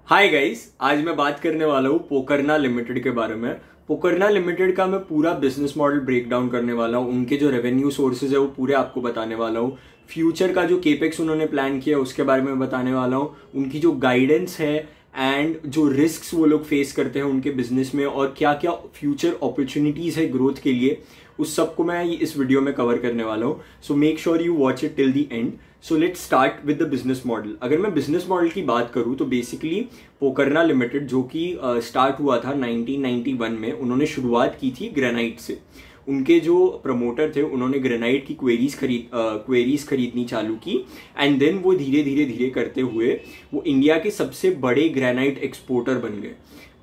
Hi guys, आज मैं बात करने वाला हूँ पोकरना लिमिटेड के बारे में। पोकरना लिमिटेड का मैं पूरा बिजनेस मॉडल ब्रेक डाउन करने वाला हूँ। उनके जो रेवेन्यू सोर्सेज है वो पूरे आपको बताने वाला हूँ। फ्यूचर का जो केपेक्स उन्होंने प्लान किया उसके बारे में बताने वाला हूँ। उनकी जो गाइडेंस है एंड जो रिस्क्स वो लोग फेस करते हैं उनके बिजनेस में और क्या क्या फ्यूचर अपॉर्चुनिटीज है ग्रोथ के लिए, उस सबको मैं इस वीडियो में कवर करने वाला हूँ। So make sure you watch it till the end. So let's start with the business model. अगर मैं बिजनेस मॉडल की बात करूं तो बेसिकली पोकरना लिमिटेड जो कि स्टार्ट हुआ था 1991 में, उन्होंने शुरुआत की थी ग्रेनाइट से। उनके जो प्रमोटर थे उन्होंने ग्रेनाइट की क्वेरीज खरीदनी चालू की एंड देन वो धीरे धीरे धीरे करते हुए वो इंडिया के सबसे बड़े ग्रेनाइट एक्सपोर्टर बन गए।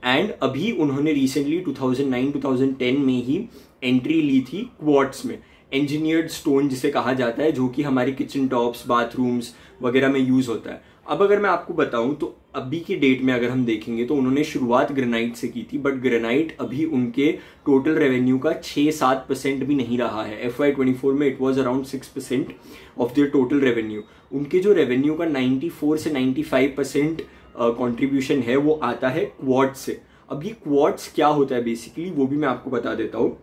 एंड अभी उन्होंने रिसेंटली 2009-2010 में ही एंट्री ली थी क्वार्ट्ज में, इंजीनियर्ड स्टोन जिसे कहा जाता है, जो कि हमारे किचन टॉप्स, बाथरूम्स वगैरह में यूज होता है। अब अगर मैं आपको बताऊं तो अभी की डेट में अगर हम देखेंगे तो उन्होंने शुरुआत ग्रेनाइट से की थी, बट ग्रेनाइट अभी उनके टोटल रेवेन्यू का 6-7% भी नहीं रहा है। FY24 में it was around 6% of their total revenue. उनके जो रेवेन्यू का 94 से 95% कॉन्ट्रीब्यूशन है वो आता है क्वार्ट्ज से। अब ये क्वार्ट्ज क्या होता है बेसिकली वो भी मैं आपको बता देता हूँ।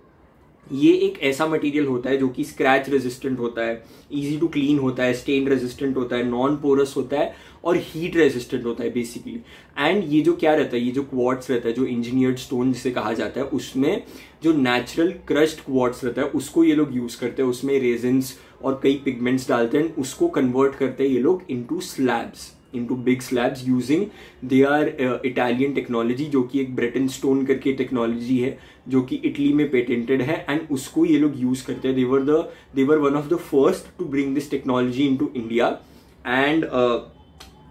ये एक ऐसा मटेरियल होता है जो कि स्क्रैच रेजिस्टेंट होता है, इजी टू क्लीन होता है, स्टेन रेजिस्टेंट होता है, नॉन पोरस होता है और हीट रेजिस्टेंट होता है बेसिकली। एंड ये जो क्या रहता है, ये जो क्वार्ट्ज रहता है, जो इंजीनियर्ड स्टोन जिसे कहा जाता है, उसमें जो नेचुरल क्रश्ड क्वार्ट्ज रहता है उसको ये लोग यूज करते हैं। उसमें रेजिन्स और कई पिगमेंट्स डालते हैं, उसको कन्वर्ट करते हैं ये लोग into slabs, into big slabs using their Italian technology, जो कि एक ब्रेटन स्टोन करके टेक्नोलॉजी है जो कि इटली में पेटेंटेड है एंड उसको ये लोग यूज करते हैं। they were one of the first to bring this technology into India and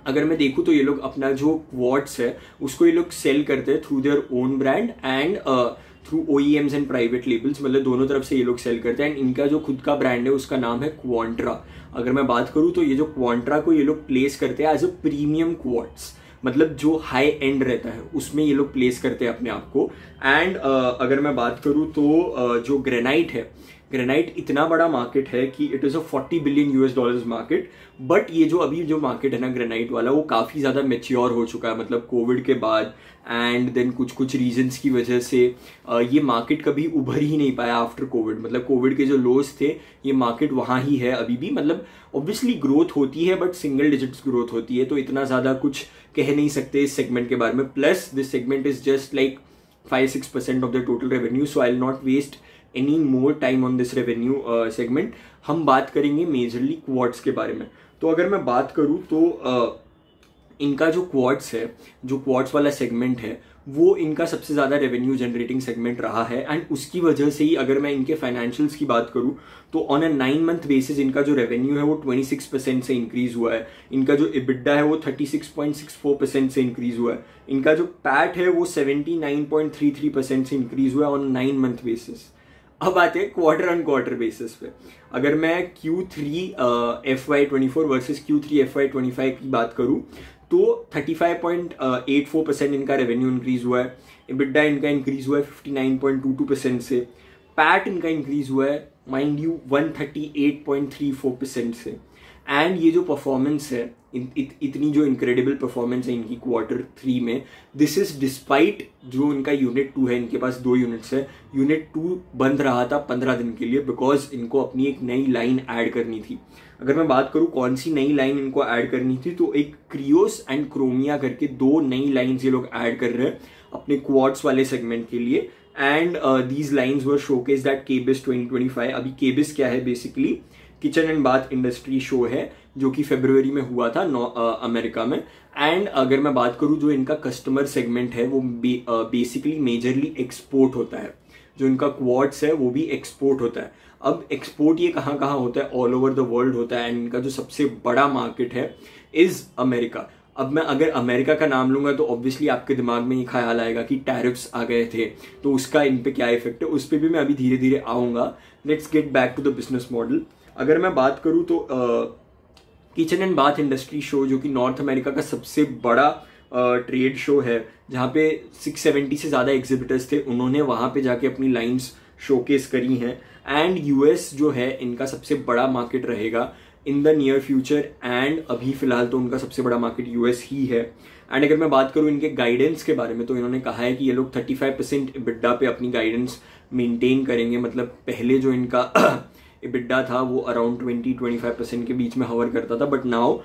अगर मैं देखूँ तो ये लोग अपना जो क्वार्ट्ज है उसको ये लोग सेल करते हैं through their own brand and through OEMs and private labels, मतलब दोनों तरफ से ये लोग सेल करते हैं। एंड इनका जो खुद का ब्रांड है उसका नाम है क्वांट्रा। अगर मैं बात करूं तो ये जो क्वांट्रा को ये लोग प्लेस करते हैं एज अ प्रीमियम क्वार्ट्ज, मतलब जो हाई एंड रहता है उसमें ये लोग प्लेस करते हैं अपने आप को। एंड अगर मैं बात करूं तो जो ग्रेनाइट है, ग्रेनाइट इतना बड़ा मार्केट है कि it is a $40 billion market. But ये जो अभी जो मार्केट है ना ग्रेनाइट वाला, वो काफी ज्यादा मेच्योर हो चुका है, मतलब कोविड के बाद एंड देन कुछ रीजंस की वजह से ये मार्केट कभी उभर ही नहीं पाया आफ्टर कोविड। मतलब कोविड के जो लोस थे ये मार्केट वहां ही है अभी भी। मतलब ऑब्वियसली ग्रोथ होती है बट सिंगल डिजिट्स ग्रोथ होती है, तो इतना ज्यादा कुछ कह नहीं सकते इस सेगमेंट के बारे में। Plus this segment is just like 5-6% of the total revenue, so I will not waste any more time on this revenue segment. हम बात करेंगे मेजरली क्वार्ट्ज के बारे में। तो अगर मैं बात करूं तो इनका जो क्वार्ट्ज है, जो क्वार्ट्ज वाला सेगमेंट है, वो इनका सबसे ज्यादा रेवेन्यू जनरेटिंग सेगमेंट रहा है एंड उसकी वजह से ही अगर मैं इनके फाइनेंशियल्स की बात करूं तो ऑन अ 9-month बेसिस इनका जो रेवेन्यू है वो 26% से इंक्रीज हुआ है। इनका जो EBITDA है वो 36.64% से इंक्रीज हुआ है। इनका जो पैट है वो 79.33% से इंक्रीज हुआ है ऑन 9-month बेसिस। अब आते हैं क्वार्टर ऑन क्वार्टर बेसिस पे। अगर मैं Q3 FY24 versus Q3 FY25 की बात करूं तो 35.84% इनका रेवेन्यू इंक्रीज हुआ है। EBITDA इनका इंक्रीज हुआ है 59.22% से। पैट इनका इंक्रीज हुआ है माइंड यू 138.34% से। एंड ये जो परफॉर्मेंस है, इतनी जो इनक्रेडिबल परफॉर्मेंस है इनकी Q3 में, दिस इज डिस्पाइट जो इनका यूनिट 2 है, इनके पास 2 यूनिट्स है। यूनिट 2 बंद रहा था 15 दिन के लिए बिकॉज इनको अपनी एक नई लाइन ऐड करनी थी। अगर मैं बात करूं कौन सी नई लाइन इनको ऐड करनी थी, तो एक क्रियोस एंड क्रोमिया करके 2 नई लाइन्स ये लोग ऐड कर रहे हैं अपने क्वार्ट्ज वाले सेगमेंट के लिए। And these lines were showcased at KBIS 2025। अभी KBIS क्या है, basically kitchen and bath industry show है जो कि फरवरी में हुआ था अमेरिका में। एंड अगर मैं बात करूं जो इनका कस्टमर सेगमेंट है वो बेसिकली मेजरली एक्सपोर्ट होता है। जो इनका क्वार्ट्ज है वो भी एक्सपोर्ट होता है। अब एक्सपोर्ट ये कहाँ कहाँ होता है, ऑल ओवर द वर्ल्ड होता है। एंड इनका जो सबसे बड़ा मार्केट है इज अमेरिका। अब मैं अगर अमेरिका का नाम लूंगा तो ऑब्वियसली आपके दिमाग में ये ख्याल आएगा कि टैरिफ्स आ गए थे तो उसका इन पे क्या इफेक्ट है, उस पर भी मैं अभी धीरे धीरे आऊंगा। Let's get back to the business model. अगर मैं बात करूं तो kitchen and bath industry show जो कि नॉर्थ अमेरिका का सबसे बड़ा ट्रेड शो है, जहाँ पे 670 से ज्यादा एग्जिबिटर्स थे, उन्होंने वहां पे जाके अपनी लाइंस शोकेस करी हैं। एंड US जो है इनका सबसे बड़ा मार्केट रहेगा in the near future, and अभी फिलहाल तो उनका सबसे बड़ा मार्केट यूएस ही है। एंड अगर मैं बात करूँ इनके गाइडेंस के बारे में, तो इन्होंने कहा है कि ये लोग 35% EBITDA पे अपनी गाइडेंस मेंटेन करेंगे। मतलब पहले जो इनका EBITDA था वो अराउंड 20-25% के बीच में हवर करता था, but now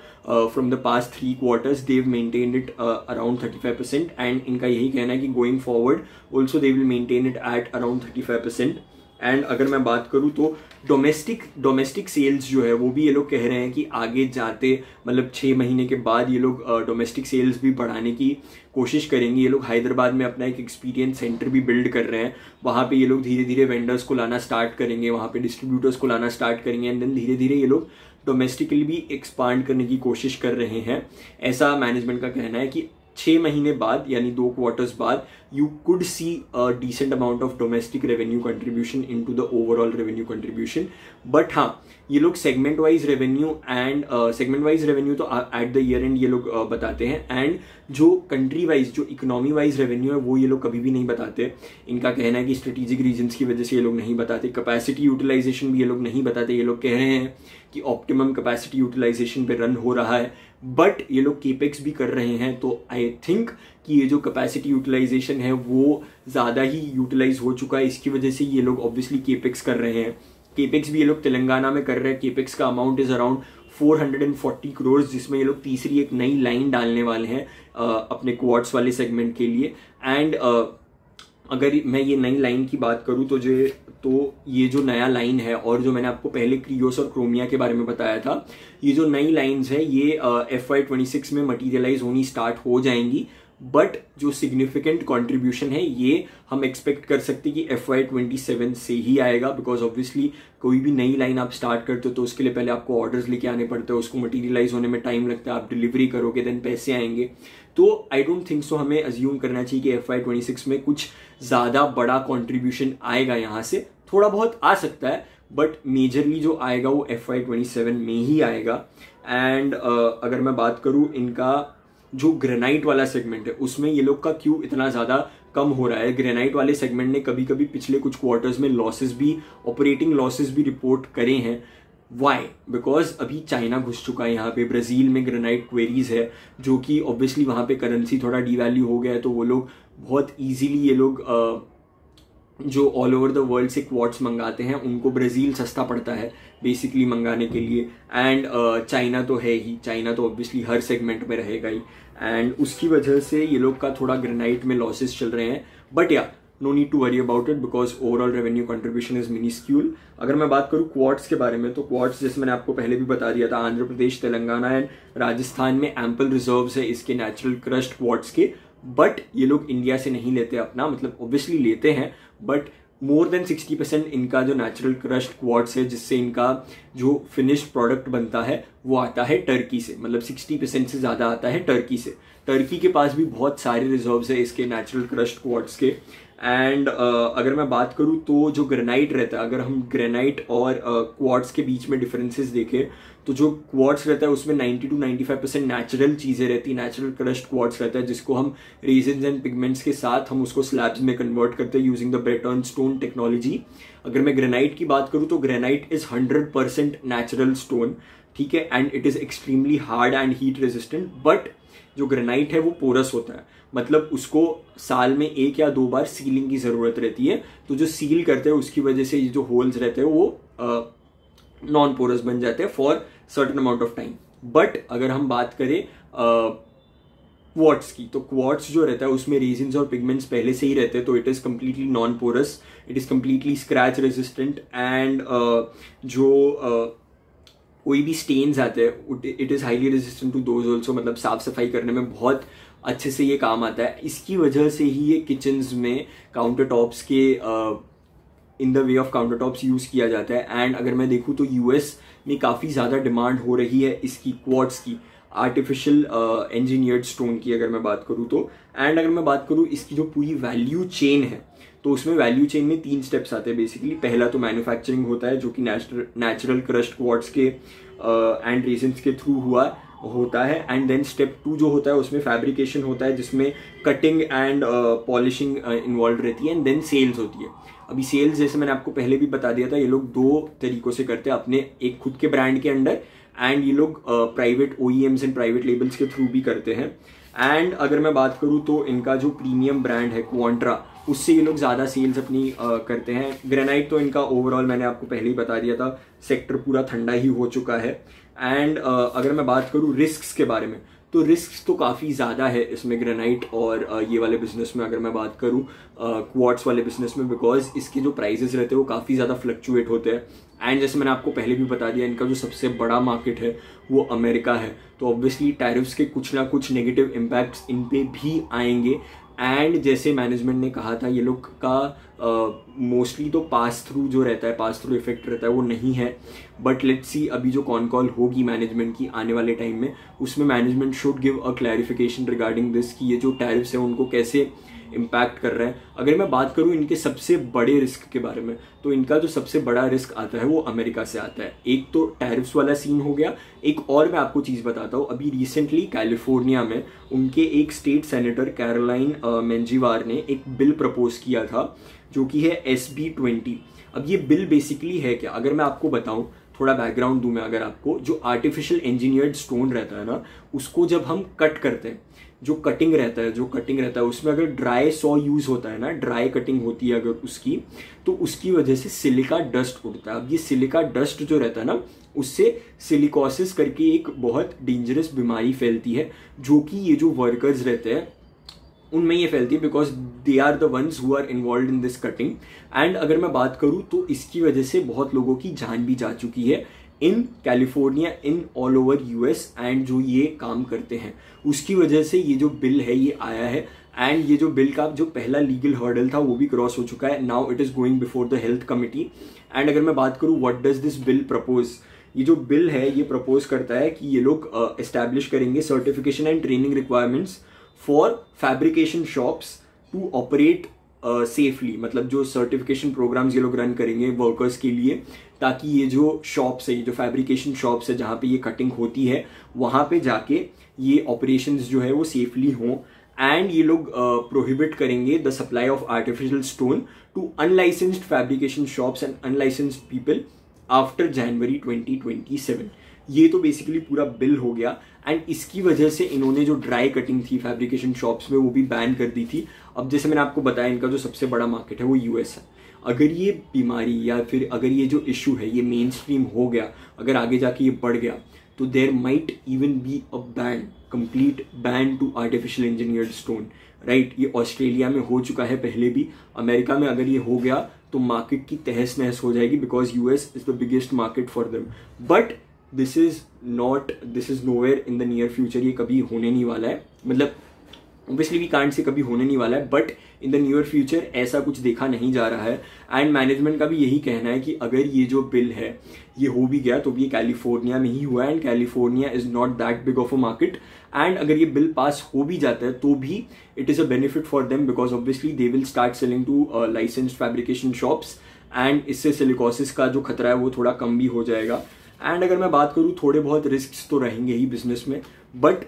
from the past 3 quarters they maintained it around 35%, and इनका यही कहना है कि going forward also they will maintain it at around 35%। And अगर मैं बात करूँ तो डोमेस्टिक सेल्स जो है वो भी ये लोग कह रहे हैं कि आगे जाते मतलब 6 महीने के बाद ये लोग डोमेस्टिक सेल्स भी बढ़ाने की कोशिश करेंगे। ये लोग हैदराबाद में अपना एक एक्सपीरियंस सेंटर भी बिल्ड कर रहे हैं, वहाँ पे ये लोग धीरे धीरे वेंडर्स को लाना स्टार्ट करेंगे, वहाँ पे डिस्ट्रीब्यूटर्स को लाना स्टार्ट करेंगे, एंड देन धीरे धीरे ये लोग डोमेस्टिकली भी एक्सपांड करने की कोशिश कर रहे हैं। ऐसा मैनेजमेंट का कहना है कि 6 महीने बाद यानी 2 क्वार्टर्स बाद you could see a decent amount of domestic revenue contribution into the overall revenue contribution. But हाँ, ये लोग सेगमेंट वाइज रेवेन्यू तो एट द ईयर एंड ये लोग बताते हैं, एंड जो कंट्री वाइज जो इकोनॉमी वाइज रेवेन्यू है वो ये लोग कभी भी नहीं बताते। इनका कहना है कि स्ट्रेटेजिक रीजंस की वजह से ये लोग नहीं बताते। कैपेसिटी यूटिलाइजेशन भी ये लोग नहीं बताते। ये लोग कह रहे हैं कि ऑप्टिमम कैपेसिटी यूटिलाइजेशन पे रन हो रहा है, बट ये लोग केपेक्स भी कर रहे हैं। तो आई थिंक कि ये जो कैपेसिटी यूटिलाइजेशन है वो ज़्यादा ही यूटिलाइज हो चुका है, इसकी वजह से ये लोग ऑब्वियसली केपेक्स कर रहे हैं। केपेक्स भी ये लोग तेलंगाना में कर रहे हैं। केपेक्स का अमाउंट इज अराउंड 440 करोड़, जिसमें ये लोग तीसरी एक नई लाइन डालने वाले हैं अपने क्वार्ट्स वाले सेगमेंट के लिए। एंड अगर मैं ये नई लाइन की बात करूँ तो ये जो नया लाइन है, और जो मैंने आपको पहले क्रियोस और क्रोमिया के बारे में बताया था, ये जो नई लाइन्स है ये FY26 में मटीरियलाइज होनी स्टार्ट हो जाएंगी। बट जो सिग्निफिकेंट कंट्रीब्यूशन है ये हम एक्सपेक्ट कर सकते हैं कि FY27 से ही आएगा, बिकॉज ऑब्वियसली कोई भी नई लाइन आप स्टार्ट करते हो तो उसके लिए पहले आपको ऑर्डर्स लेके आने पड़ते हैं, उसको मटीरियलाइज होने में टाइम लगता है, आप डिलीवरी करोगे देन पैसे आएंगे। तो आई डोंट थिंक सो हमें अज्यूम करना चाहिए कि FY26 में कुछ ज़्यादा बड़ा कॉन्ट्रीब्यूशन आएगा। यहाँ से थोड़ा बहुत आ सकता है, बट मेजरली जो आएगा वो FY27 में ही आएगा। एंड अगर मैं बात करूँ इनका जो ग्रेनाइट वाला सेगमेंट है उसमें ये लोग का क्यों इतना ज़्यादा कम हो रहा है। ग्रेनाइट वाले सेगमेंट ने कभी कभी पिछले कुछ क्वार्टर्स में ऑपरेटिंग लॉसेस भी रिपोर्ट करे हैं। वाई? बिकॉज अभी चाइना घुस चुका है यहाँ पे। ब्राजील में ग्रेनाइट क्वेरीज है, जो कि ऑब्वियसली वहाँ पे करेंसी थोड़ा डिवैल्यू हो गया है, तो वो लोग बहुत ईजिली ये लोग जो ऑल ओवर द वर्ल्ड से क्वार्ट्स मंगाते हैं उनको ब्राजील सस्ता पड़ता है बेसिकली मंगाने के लिए। एंड चाइना तो है ही, चाइना तो ऑब्वियसली हर सेगमेंट में रहेगा ही, एंड उसकी वजह से ये लोग का थोड़ा ग्रेनाइट में लॉसेस चल रहे हैं। But yeah no need to worry about it because overall revenue contribution is minuscule. अगर मैं बात करूँ क्वार्ट्स के बारे में, तो क्वार्ट्स जैसे मैंने आपको पहले भी बता दिया था, आंध्र प्रदेश, तेलंगाना एंड राजस्थान में एम्पल रिजर्व्स है इसके नेचुरल क्रस्ट क्वार्ट्स के। बट ये लोग इंडिया से नहीं लेते अपना, मतलब ऑब्वियसली लेते हैं, बट मोर देन 60% इनका जो नेचुरल क्रश्ड क्वार्ट्स है जिससे इनका जो फिनिश्ड प्रोडक्ट बनता है वो आता है टर्की से। मतलब 60% से ज़्यादा आता है टर्की से। टर्की के पास भी बहुत सारे रिजर्व्स है इसके नेचुरल क्रश्ड क्वार्ट्स के। एंड अगर मैं बात करूँ तो जो ग्रेनाइट रहता है, अगर हम ग्रेनाइट और क्वार्ट्स के बीच में डिफरेंसेस देखें तो जो क्वार्ट्स रहता है उसमें 90 to 95% नेचुरल चीज़ें रहती है, नेचुरल क्रश्ड क्वार्ट्स रहता है, जिसको हम रेजिन्स एंड पिगमेंट्स के साथ हम उसको स्लैब्स में कन्वर्ट करते हैं using the Breton stone technology. अगर मैं ग्रेनाइट की बात करूँ तो ग्रेनाइट इज 100% नेचुरल स्टोन, ठीक है, and it is extremely hard and heat resistant. But जो ग्रेनाइट है वो पोरस होता है, मतलब उसको साल में 1 या 2 बार सीलिंग की ज़रूरत रहती है। तो जो सील करते हैं उसकी वजह से ये जो होल्स रहते हैं वो नॉन पोरस बन जाते हैं for certain amount of time. But अगर हम बात करें क्वार्ट्स की, तो क्वार्ट्स जो रहता है उसमें रेजिन्स और पिगमेंट्स पहले से ही रहते हैं, तो it is completely non porous, it is completely scratch resistant, and कोई भी स्टेन्स आते हैं it is highly resistant to those also. मतलब साफ सफाई करने में बहुत अच्छे से ये काम आता है। इसकी वजह से ही ये किचन्स में काउंटर टॉप्स के in the way of counter tops use किया जाता है। एंड अगर मैं देखूँ तो यूएस में काफ़ी ज़्यादा डिमांड हो रही है इसकी क्वार्ट्स की, आर्टिफिशियल इंजीनियर्ड स्टोन की अगर मैं बात करूँ तो। एंड अगर मैं बात करूँ इसकी जो पूरी वैल्यू चेन है, तो उसमें वैल्यू चेन में 3 स्टेप्स आते हैं बेसिकली। पहला तो मैन्युफैक्चरिंग होता है जो कि नेचुरल क्रश्ड क्वार्ट्स के एंड रेजिन्स के थ्रू होता है। एंड देन स्टेप 2 जो होता है उसमें फैब्रिकेशन होता है जिसमें कटिंग एंड पॉलिशिंग इन्वॉल्व रहती है, एंड देन सेल्स होती है। अभी सेल्स जैसे मैंने आपको पहले भी बता दिया था, ये लोग 2 तरीकों से करते हैं, अपने एक खुद के ब्रांड के अंडर एंड ये लोग private OEMs and private labels के थ्रू भी करते हैं। एंड अगर मैं बात करूँ तो इनका जो प्रीमियम ब्रांड है क्वांट्रा, उससे ये लोग ज़्यादा सेल्स अपनी करते हैं। ग्रेनाइट तो इनका ओवरऑल मैंने आपको पहले ही बता दिया था, सेक्टर पूरा ठंडा ही हो चुका है। एंड अगर मैं बात करूँ रिस्क्स के बारे में, तो रिस्क तो काफ़ी ज़्यादा है इसमें ग्रेनाइट और ये वाले बिजनेस में। अगर मैं बात करूँ क्वार्ट्स वाले बिजनेस में, बिकॉज इसके जो प्राइजेस रहते हैं वो काफ़ी ज़्यादा फ्लक्चुएट होते हैं। एंड जैसे मैंने आपको पहले भी बता दिया, इनका जो सबसे बड़ा मार्केट है वो अमेरिका है, तो ऑब्वियसली टैरिफ्स के कुछ ना कुछ नेगेटिव इम्पैक्ट्स इन पे भी आएंगे। एंड जैसे मैनेजमेंट ने कहा था, ये लोग का मोस्टली तो पास थ्रू जो रहता है, पास थ्रू इफेक्ट रहता है, वो नहीं है। बट लेट्स सी अभी जो कॉल होगी मैनेजमेंट की आने वाले टाइम में, उसमें management should give a clarification regarding this कि ये जो टैरिफ्स हैं उनको कैसे इम्पैक्ट कर रहे हैं। अगर मैं बात करूं इनके सबसे बड़े रिस्क के बारे में, तो इनका जो सबसे बड़ा रिस्क आता है वो अमेरिका से आता है। एक तो टैरिफ्स वाला सीन हो गया, एक और मैं आपको चीज़ बताता हूँ। अभी रिसेंटली कैलिफोर्निया में उनके एक स्टेट सेनेटर कैरोलाइन मेंजीवार ने एक बिल प्रपोज किया था जो कि है SB 20। अब ये बिल बेसिकली है क्या, अगर मैं आपको बताऊं, थोड़ा बैकग्राउंड दूं मैं अगर आपको, जो आर्टिफिशियल इंजीनियर्ड स्टोन रहता है ना, उसको जब हम कट करते हैं, जो कटिंग रहता है उसमें अगर ड्राई सॉ यूज होता है ना, ड्राई कटिंग होती है अगर उसकी, तो उसकी वजह से सिलिका डस्ट उड़ता है। अब ये सिलिका डस्ट जो रहता है ना, उससे सिलिकोसिस करके एक बहुत डेंजरस बीमारी फैलती है, जो कि ये जो वर्कर्स रहते हैं उनमें ये फैलती है, because they are the ones who are involve in this cutting. And अगर मैं बात करूँ तो इसकी वजह से बहुत लोगों की जान भी जा चुकी है in California, in all over US। And जो ये काम करते हैं उसकी वजह से ये जो बिल है ये आया है। एंड ये जो बिल का जो पहला लीगल हर्डल था वो भी क्रॉस हो चुका है। Now it is going before the health committee. And अगर मैं बात करूँ what does this bill propose, ये जो बिल है ये प्रपोज करता है कि ये लोग एस्टैब्लिश करेंगे certification and training requirements for fabrication shops to operate safely. मतलब जो सर्टिफिकेशन प्रोग्राम्स ये लोग रन करेंगे वर्कर्स के लिए, ताकि ये जो शॉप्स है, ये जो फैब्रिकेशन शॉप्स है जहाँ पे ये कटिंग होती है, वहाँ पे जाके ये ऑपरेशंस जो है वो सेफली हों। एंड ये लोग प्रोहिबिट करेंगे the supply of artificial stone to unlicensed fabrication shops and unlicensed people after January 2027। ये तो बेसिकली पूरा बिल हो गया। एंड इसकी वजह से इन्होंने जो ड्राई कटिंग थी फैब्रिकेशन शॉप्स में वो भी बैन कर दी थी। अब जैसे मैंने आपको बताया, इनका जो सबसे बड़ा मार्केट है वो US है। अगर ये बीमारी या फिर अगर ये जो इशू है ये मेन स्ट्रीम हो गया, अगर आगे जाके ये बढ़ गया, तो there might even be a ban, complete ban to artificial engineered stone, right. ये ऑस्ट्रेलिया में हो चुका है पहले भी। अमेरिका में अगर ये हो गया तो मार्केट की तहस नहस हो जाएगी, because US is the biggest market for them. But this is nowhere in the near future. ये कभी होने नहीं वाला है, मतलब ऑब्वियसली वी कांट से कभी होने नहीं वाला है, but in the near future ऐसा कुछ देखा नहीं जा रहा है। एंड मैनेजमेंट का भी यही कहना है कि अगर ये जो बिल है ये हो भी गया तो भी ये कैलिफोर्निया में ही हुआ है, and California is not that big of a market. And अगर ये बिल पास हो भी जाता है तो भी it is a benefit for them, because obviously they will start selling to licensed fabrication shops, and इससे सिलिकोसिस का जो खतरा है वो थोड़ा कम भी हो जाएगा। एंड अगर मैं बात करूँ, थोड़े बहुत रिस्क तो रहेंगे ही बिजनेस में, बट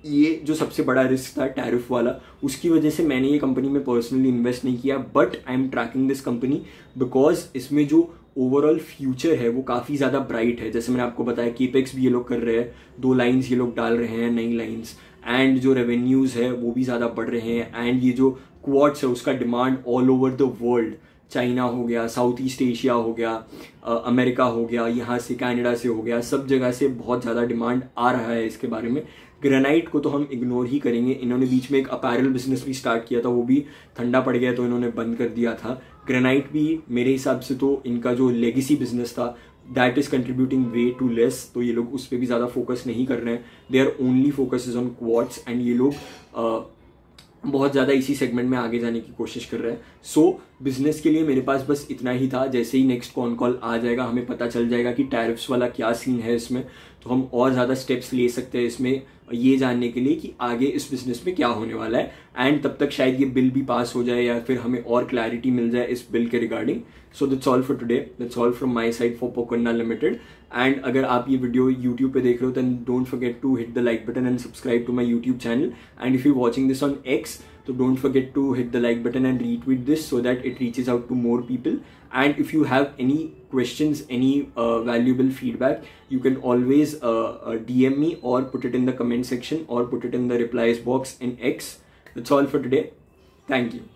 ये जो सबसे बड़ा रिस्क था टैरिफ वाला, उसकी वजह से मैंने ये कंपनी में पर्सनली इन्वेस्ट नहीं किया। But I am tracking this company because इसमें जो ओवरऑल फ्यूचर है वो काफ़ी ज़्यादा ब्राइट है। जैसे मैंने आपको बताया, केपेक्स भी ये लोग कर रहे हैं, 2 लाइन्स ये लोग डाल रहे हैं, नई लाइन्स। एंड जो रेवेन्यूज़ है वो भी ज़्यादा बढ़ रहे हैं। एंड ये जो क्वार्ट्स है उसका demand all over the world, China हो गया, साउथ ईस्ट एशिया हो गया, अमेरिका हो गया, यहाँ से कनाडा से हो गया, सब जगह से बहुत ज़्यादा डिमांड आ रहा है इसके बारे में। ग्रेनाइट को तो हम इग्नोर ही करेंगे। इन्होंने बीच में एक अपैरल बिजनेस भी स्टार्ट किया था, वो भी ठंडा पड़ गया तो इन्होंने बंद कर दिया था। ग्रेनाइट भी मेरे हिसाब से तो इनका जो लेगेसी बिजनेस था that is contributing way too less, तो ये लोग उस पर भी ज़्यादा फोकस नहीं कर रहे हैं। They are only focus is on quartz, and ये लोग बहुत ज़्यादा इसी सेगमेंट में आगे जाने की कोशिश कर रहे हैं। सो बिजनेस के लिए मेरे पास बस इतना ही था। जैसे ही नेक्स्ट कॉल आ जाएगा, हमें पता चल जाएगा कि टैरिफ्स वाला क्या सीन है इसमें, तो हम और ज़्यादा स्टेप्स ले सकते हैं इसमें ये जानने के लिए कि आगे इस बिजनेस में क्या होने वाला है। एंड तब तक शायद ये बिल भी पास हो जाए या फिर हमें और क्लैरिटी मिल जाए इस बिल के regarding. So that's all for today, that's all from my side for Pokarna limited. And अगर आप ये वीडियो यूट्यूब पे देख रहे हो, then don't forget to hit the like button and subscribe to my YouTube channel. And if you watching this on X, So don't forget to hit the like button and retweet this so that it reaches out to more people. And if you have any questions, any valuable feedback, you can always DM me or put it in the comment section or put it in the replies box in X. That's all for today. Thank you.